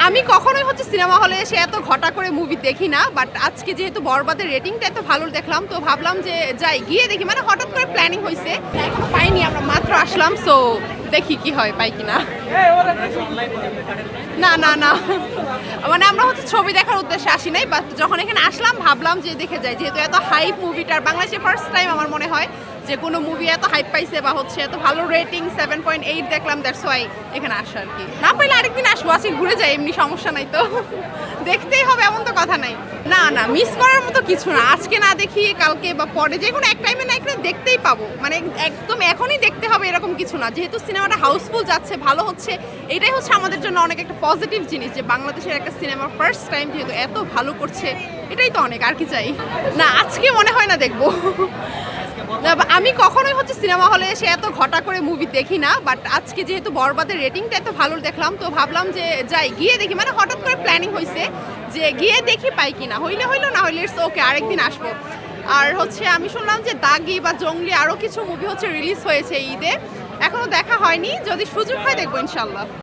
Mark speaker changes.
Speaker 1: আমি কখনোই হচ্ছে সিনেমা হলে এসে এত ঘটা করে মুভি দেখি না, বাট আজকে যেহেতু বরবাদের রেটিংটা এত ভালো দেখলাম তো ভাবলাম যে যাই গিয়ে দেখি, মানে হঠাৎ করে প্ল্যানিং হয়েছে, এখনো পাইনি, আমরা মাত্র আসলাম, সো দেখি কি হয়, পাই কিনা। না না না, মানে আমরা হচ্ছে ছবি দেখার উদ্দেশ্যে আসি নাই, বাট যখন এখানে আসলাম ভাবলাম যে দেখে যাই, যেহেতু এত হাইপ মুভিটার, বাংলাদেশে ফার্স্ট টাইম আমার মনে হয় যে কোনো মুভি এত হাইপ পাইছে বা হচ্ছে এত ভালো রেটিং 7.8 দেখলাম, দ্যাটস ওয়াই এখানে আসা আর কি। না পাইলে আরেকদিন আসবো, আসি ঘুরে যাই, এমনি সমস্যা নাই তো, দেখতেই হবে এমন তো কথা নাই। না না, মিস করার মতো কিছু না, আজকে না দেখি কালকে বা পরে যে কোনো এক টাইমে না এখানে দেখতেই পাবো, মানে একদম এখনই দেখতে হবে এরকম কিছু না, যেহেতু সিনেমাটা হাউসফুল যাচ্ছে, ভালো হচ্ছে, এটাই হচ্ছে আমাদের জন্য অনেক একটা পজিটিভ জিনিস যে বাংলাদেশের একটা সিনেমা ফার্স্ট টাইম যেহেতু এত ভালো করছে, এটাই তো অনেক, আর কি চাই। না আজকে মনে হয় না দেখবো। আমি কখনোই হচ্ছে সিনেমা হলে এসে এত ঘটা করে মুভি দেখি না, বাট আজকে যেহেতু বরবাদের রেটিংটা এত ভালো দেখলাম তো ভাবলাম যে যাই গিয়ে দেখি, মানে হঠাৎ করে প্ল্যানিং হয়েছে যে গিয়ে দেখি পাই কিনা, হইলে হইলো, না হইলে ইটস ওকে, আরেকদিন আসবো। আর হচ্ছে আমি শুনলাম যে দাগি বা জঙ্গলি আরও কিছু মুভি হচ্ছে রিলিজ হয়েছে ঈদে, এখনো দেখা হয়নি, যদি সুযোগ হয় দেখবো ইনশাল্লাহ।